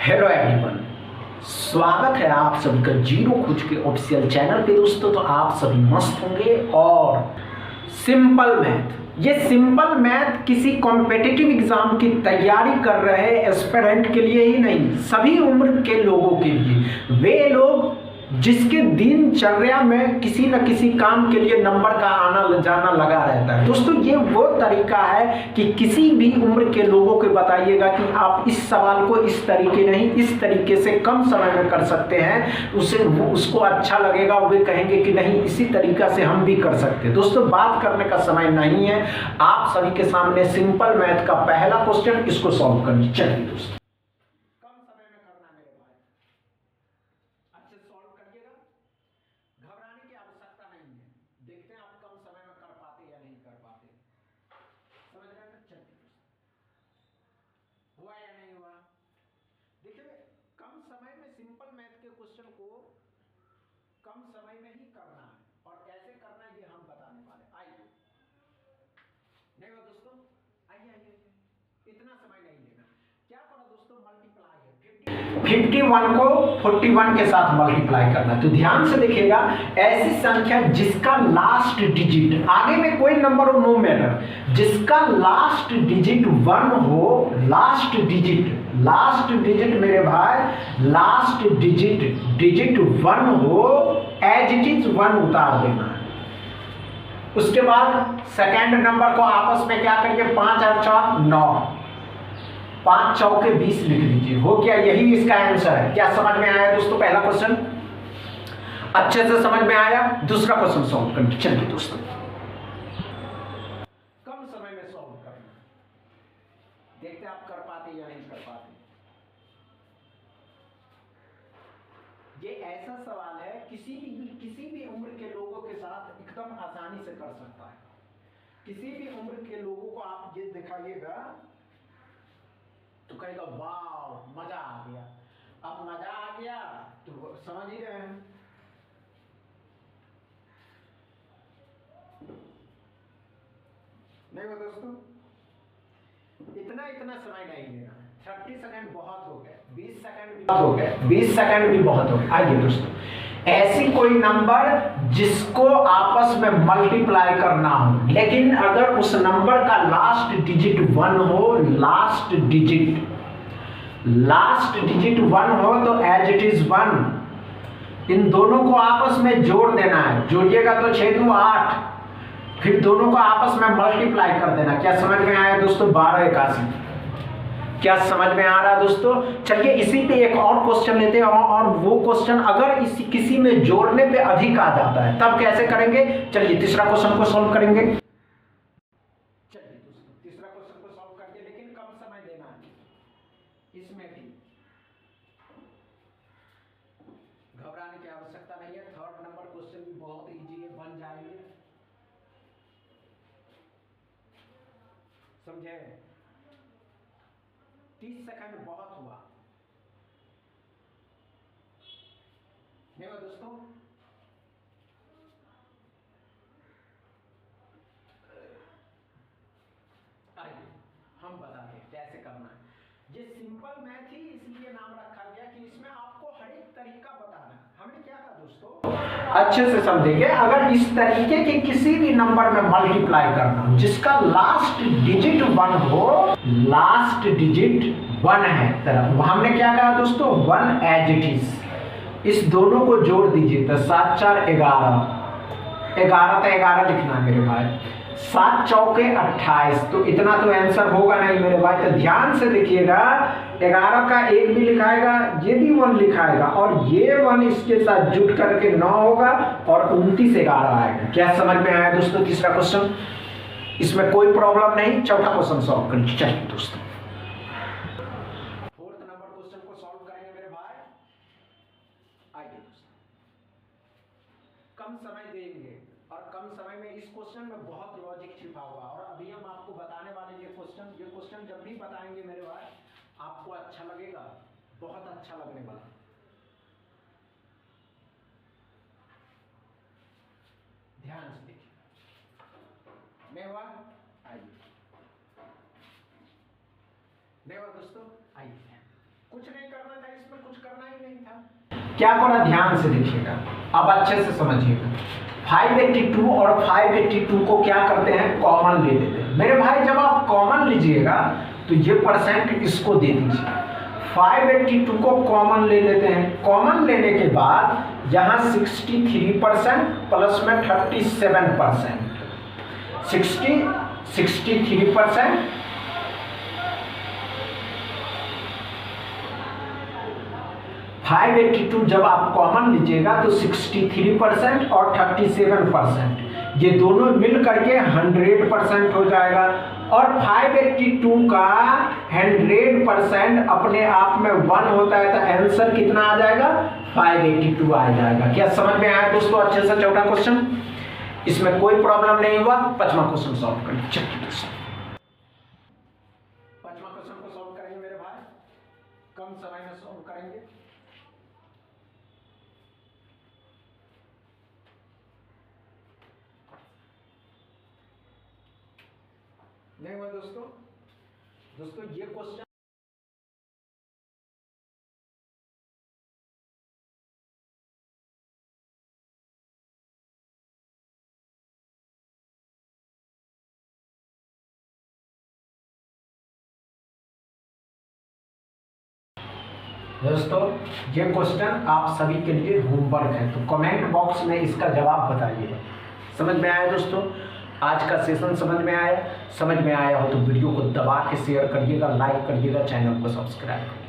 Hello everyone, स्वागत है आप सभी का जीरो कुछ के ऑफिशियल चैनल पे। दोस्तों तो आप सभी मस्त होंगे। और सिंपल मैथ, ये सिंपल मैथ किसी कॉम्पिटिटिव एग्जाम की तैयारी कर रहे एस्पिरेंट के लिए ही नहीं, सभी उम्र के लोगों के लिए। वे लोग जिसके दिनचर्या में किसी न किसी काम के लिए नंबर का आना जाना लगा रहता है। दोस्तों ये वो तरीका है कि किसी भी उम्र के लोगों को बताइएगा कि आप इस सवाल को इस तरीके नहीं, इस तरीके से कम समय में कर सकते हैं, उसको अच्छा लगेगा। वे कहेंगे कि नहीं, इसी तरीका से हम भी कर सकते हैं। दोस्तों बात करने का समय नहीं है, आप सभी के सामने सिंपल मैथ का पहला क्वेश्चन, इसको सॉल्व करनी चाहिए। दोस्तों घबराने की आवश्यकता नहीं है। देखते हैं आप कम समय में कर पाते या नहीं कर पाते। समझ रहे हैं? चलिए, हुआ या नहीं हुआ? देखिए, कम समय में सिंपल मैथ के क्वेश्चन को कम समय में ही करना है और कैसे करना है ये हम बताने वाले। आइए, नहीं हो दोस्तों, आइए आइए, इतना समय नहीं लेना। क्या करो दोस्तों, मल्टीप्लाई है 51 को 41 के साथ मल्टीप्लाई करना। तो ध्यान से देखिएगा, ऐसी संख्या जिसका लास्ट डिजिट, आगे में कोई नंबर हो नो मैटर, जिसका लास्ट डिजिट 1 हो, लास्ट डिजिट मेरे भाई, लास्ट डिजिट 1 हो, एज इट इज 1 उतार देना। उसके बाद सेकेंड नंबर को आपस में क्या करिए, 5 और 4 9, 5 चौके 20 लिख लीजिए। हो गया, यही इसका आंसर है। क्या समझ में आया दोस्तों? पहला क्वेश्चन अच्छे से समझ में आया। दूसरा क्वेश्चन सॉल्व करना। चलिए दोस्तों, कम समय में सॉल्व करना, देखते आप कर पाते या नहीं कर पाते। ये ऐसा सवाल है किसी भी उम्र के लोगों के साथ एकदम आसानी से कर सकता है। किसी भी उम्र के लोगों को आप ये दिखाइएगा तो कहेगा वाह मजा आ गया। अब मजा आ गया तो समझ ही रहे हैं। नहीं हो दोस्तों, इतना समय नहीं लेना। 30 सेकंड बहुत हो गए, 20 सेकंड भी बहुत हो गए, 20 सेकंड भी बहुत हो गए। आइए दोस्तों, ऐसी कोई नंबर जिसको आपस में मल्टीप्लाई करना हो, लेकिन अगर उस नंबर का लास्ट डिजिट 1 हो, लास्ट डिजिट 1 हो तो एज इट इज 1। इन दोनों को आपस में जोड़ देना है। जोड़िएगा तो 6 2 8, फिर दोनों को आपस में मल्टीप्लाई कर देना। क्या समझ में आया दोस्तों? 12 81। क्या समझ में आ रहा है दोस्तों? चलिए इसी पे एक और क्वेश्चन लेते हैं। और वो क्वेश्चन अगर किसी में जोड़ने पे अधिक आ जाता है तब कैसे करेंगे? चलिए तीसरा क्वेश्चन को सॉल्व करेंगे। चलिए दोस्तों, तीसरा क्वेश्चन को सॉल्व करके, लेकिन कम समय देना है इसमें भी। घबराने की आवश्यकता नहीं है। थर्ड नंबर क्वेश्चन भी बहुत इजी है, बन जाएंगे। समझे? 30 सेकंड बहुत हुआ। नहीं हुआ दोस्तों? आइए हम बताते हैं कैसे करना है। ये सिंपल मैथ ही इसलिए नाम रखा गया कि इसमें आपको हर एक तरीका बताना है। हमने क्या कहा दोस्तों, अच्छे से समझेंगे। अगर इस तरीके के किसी भी नंबर में मल्टीप्लाई करना जिसका लास्ट डिजिट 1 हो, लास्ट डिजिट 1 है तरफ, हमने क्या कहा दोस्तों, 1 एज इट इज। इस दोनों को जोड़ दीजिए तो 7 4 11, 11 तो 11 लिखना मेरे भाई, 7 चौके 28। तो इतना तो आंसर होगा नहीं मेरे भाई। तो ध्यान से देखिएगा, 11 का 1 भी लिखाएगा, ये भी 1 लिखाएगा, और ये 1 इसके साथ जुट करके 9 होगा, और 29 11 आएगा। क्या समझ में आया दोस्तों? तीसरा क्वेश्चन, इसमें कोई प्रॉब्लम नहीं। चौथा क्वेश्चन सॉल्व करिए। चलिए दोस्तों, फोर्थ नंबर क्वेश्चन को सॉल्व करेंगे मेरे भाई। आइए दोस्तों, कम समय देंगे, और कम समय में इस क्वेश्चन में बहुत लॉजिक छिपा हुआ। और अभी हम आपको बताने वाले ये क्वेश्चन जब भी बताएंगे मेरे भाई, आपको अच्छा लगेगा, बहुत अच्छा लगने वाला। ध्यान से देखिए। नहीं हुआ? आइए। नहीं हुआ दोस्तों? आइए। कुछ नहीं करना था, इसमें कुछ करना ही नहीं था। क्या करा, ध्यान से देखिएगा, अब अच्छे से समझिएगा। 582 और 582 को क्या करते हैं, कॉमन ले लेते हैं। मेरे भाई जब आप कॉमन लीजिएगा तो ये परसेंट इसको दे दीजिए। 582 को कॉमन ले लेते हैं। कॉमन लेने के बाद यहाँ 63% प्लस में 37%, 63%, 582 जब आप कॉमन लीजिएगा तो 63% और 37%, ये दोनों मिल करके 100% हो जाएगा। और 582 का 100% अपने आप में 1 होता है, तो आंसर कितना आ जाएगा, 582 आ जाएगा। क्या समझ में आया दोस्तों अच्छे से? चौथा क्वेश्चन, इसमें कोई प्रॉब्लम नहीं हुआ। पांचवा क्वेश्चन सॉल्व करें। पांचवा क्वेश्चन को सॉल्व करेंगे मेरे भाई, कम समय में सॉल्व करेंगे। नहीं हुआ दोस्तों ये क्वेश्चन आप सभी के लिए होमवर्क है, तो कमेंट बॉक्स में इसका जवाब बताइएगा। समझ में आया दोस्तों? आज का सेशन समझ में आया? समझ में आया हो तो वीडियो को दबा के शेयर करिएगा, लाइक करिएगा, चैनल को सब्सक्राइब करिएगा।